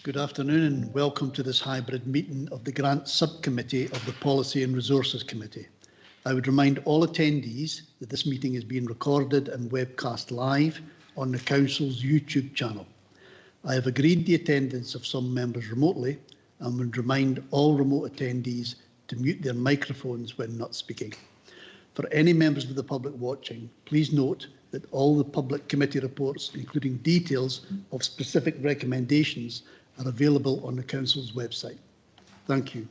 Good afternoon and welcome to this hybrid meeting of the Grants Subcommittee of the Policy and Resources Committee. I would remind all attendees that this meeting is being recorded and webcast live on the Council's YouTube channel. I have agreed the attendance of some members remotely and would remind all remote attendees to mute their microphones when not speaking. For any members of the public watching, please note that all the public committee reports, including details of specific recommendations, are available on the Council's website. Thank you.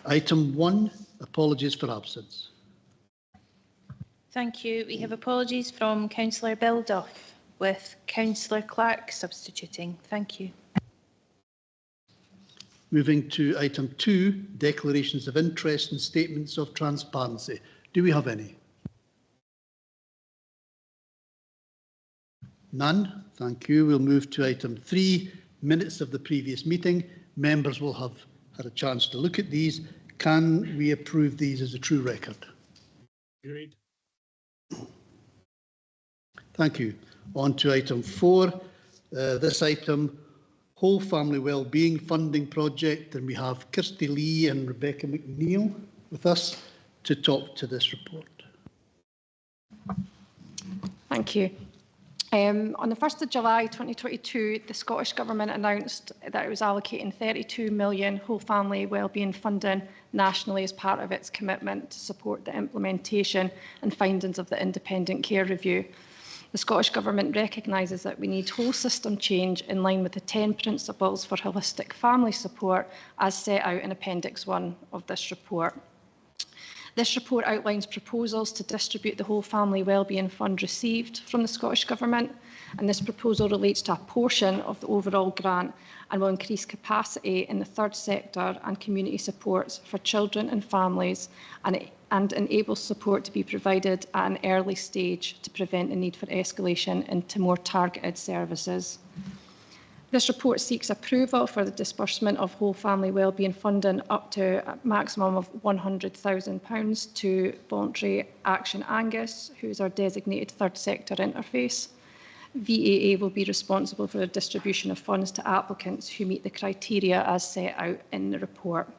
Item 1, apologies for absence. Thank you. We have apologies from Councillor Bildoff, with Councillor Clark substituting. Thank you. Moving to item 2, declarations of interest and statements of transparency. Do we have any? None. Thank you. We'll move to item 3, minutes of the previous meeting. Members will have had a chance to look at these. Can we approve these as a true record? Agreed. Thank you. On to item 4. This item, Whole Family Wellbeing Funding Project, and we have Kirsty Lee and Rebecca McNeil with us to talk to this report. Thank you. On the 1st of July 2022, the Scottish Government announced that it was allocating 32 million whole family wellbeing funding nationally as part of its commitment to support the implementation and findings of the Independent Care Review. The Scottish Government recognises that we need whole system change in line with the 10 principles for holistic family support as set out in Appendix 1 of this report. This report outlines proposals to distribute the Whole Family Wellbeing Fund received from the Scottish Government, and this proposal relates to a portion of the overall grant and will increase capacity in the third sector and community supports for children and families and enable support to be provided at an early stage to prevent the need for escalation into more targeted services. This report seeks approval for the disbursement of whole family wellbeing funding up to a maximum of £100,000 to Voluntary Action Angus, who is our designated third sector interface. VAA will be responsible for the distribution of funds to applicants who meet the criteria as set out in the report.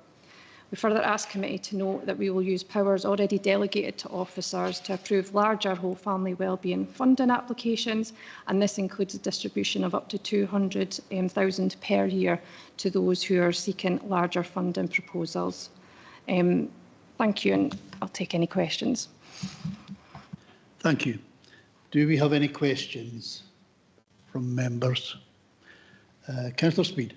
We further ask committee to note that we will use powers already delegated to officers to approve larger whole family wellbeing funding applications, and this includes the distribution of up to £200,000 per year to those who are seeking larger funding proposals. Thank you, and I'll take any questions. Thank you. Do we have any questions from members? Councillor Speed.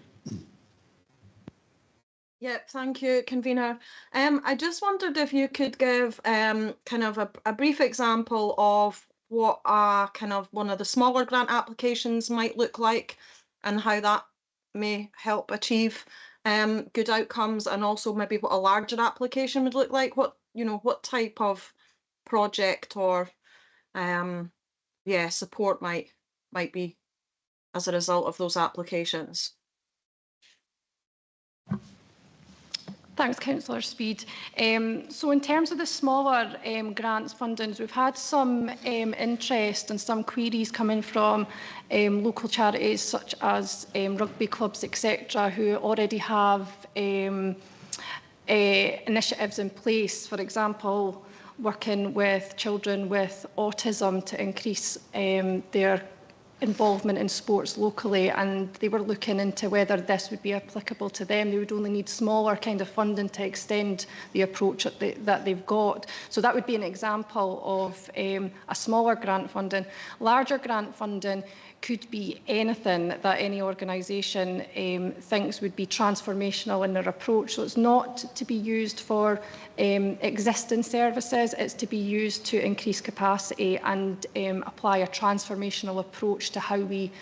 Yeah, thank you, convener. I just wondered if you could give kind of a brief example of what kind of one of the smaller grant applications might look like and how that may help achieve good outcomes, and also maybe what a larger application would look like. What type of project or support might be as a result of those applications. Thanks, Councillor Speed. So in terms of the smaller grants fundings, we've had some interest and some queries coming from local charities such as rugby clubs, etc., who already have initiatives in place, for example, working with children with autism to increase their involvement in sports locally, and they were looking into whether this would be applicable to them. They would only need smaller kind of funding to extend the approach that they've got. So that would be an example of a smaller grant funding. Larger grant funding could be anything that any organisation thinks would be transformational in their approach. So it's not to be used for existing services, it's to be used to increase capacity and apply a transformational approach to how we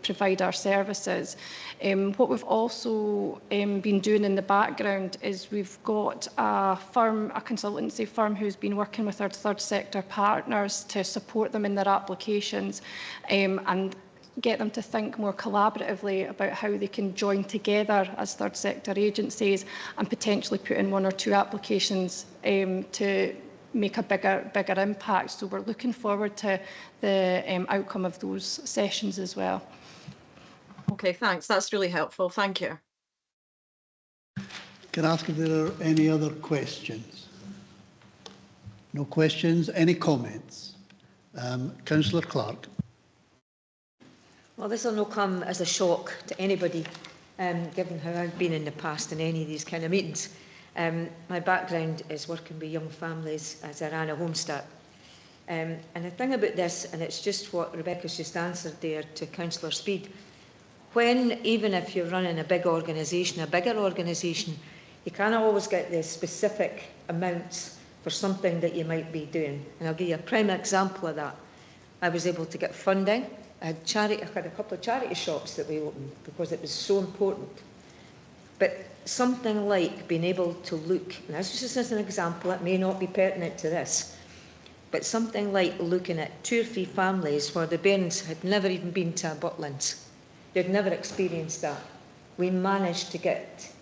provide our services. What we've also been doing in the background is we've got a consultancy firm who's been working with our third sector partners to support them in their applications and get them to think more collaboratively about how they can join together as third sector agencies and potentially put in 1 or 2 applications to make a bigger impact. So we're looking forward to the outcome of those sessions as well. Okay, thanks. That's really helpful. Thank you. Can I ask if there are any other questions? No questions. Any comments? Councillor Clark. Well, this will not come as a shock to anybody, given how I've been in the past in any of these kind of meetings. My background is working with young families as I ran a home start. And the thing about this, and it's just what Rebecca's just answered there to Councillor Speed, when, even if you're running a big organisation, a bigger organisation, you can't always get the specific amounts for something that you might be doing. And I'll give you a prime example of that. I was able to get funding. I had a couple of charity shops that we opened because it was so important. But something like being able to look, and this is just as an example, it may not be pertinent to this, but something like looking at 2 or 3 families where the bairns had never even been to a Butlins. They'd never experienced that. We managed to get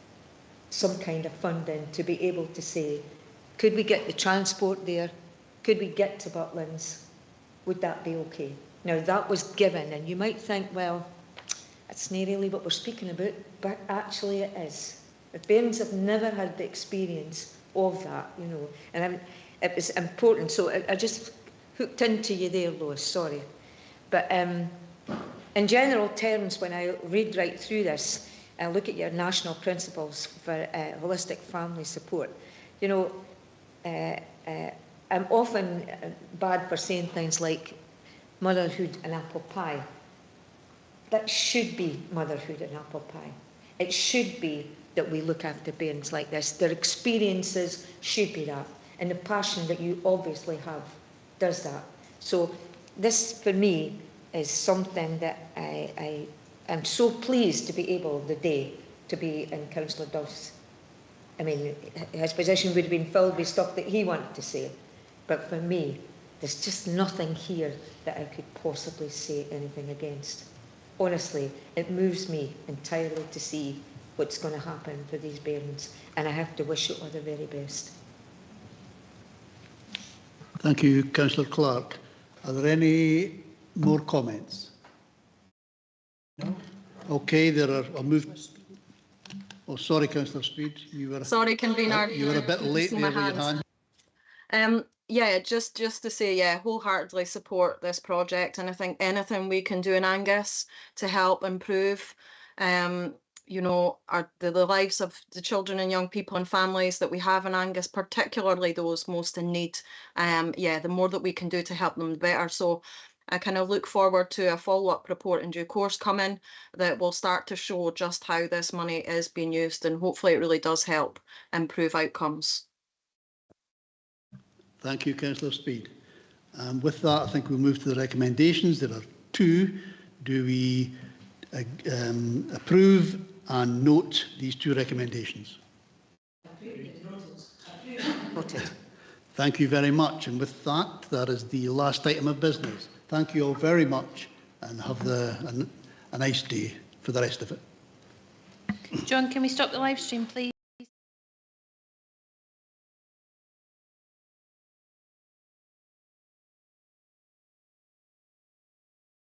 some kind of funding to be able to say, could we get the transport there? Could we get to Butlins? Would that be okay? Now, that was given, and you might think, well, that's not really what we're speaking about, but actually it is. The parents have never had the experience of that, you know, and it was important. So I just hooked into you there, Lois, sorry. But in general terms, when I read right through this, and look at your national principles for holistic family support, you know, I'm often bad for saying things like motherhood and apple pie. That should be motherhood and apple pie. It should be that we look after parents like this. Their experiences should be that. And the passion that you obviously have does that. So this, for me, is something that I am so pleased to be able today to be in Councillor Duff's. I mean, his position would have been filled with stuff that he wanted to say. But for me, there's just nothing here that I could possibly say anything against. Honestly, it moves me entirely to see what's going to happen for these parents, and I have to wish it all the very best. Thank you, Councillor Clark. Are there any more comments? No? Okay, there are. I'll move. Oh, sorry, Councillor Speed. You were. Sorry, convener. You were a bit late there with your hand. Yeah, just to say, yeah, wholeheartedly support this project, and I think anything we can do in Angus to help improve, you know, the lives of the children and young people and families that we have in Angus, particularly those most in need. Yeah, the more that we can do to help them, the better. So I kind of look forward to a follow-up report in due course coming that will start to show just how this money is being used, and hopefully it really does help improve outcomes. Thank you, Councillor Speed. With that, I think we'll move to the recommendations. There are 2. Do we approve and note these 2 recommendations? Noted. Thank you very much. And with that, that is the last item of business. Thank you all very much, and have a nice day for the rest of it. John, can we stop the live stream, please?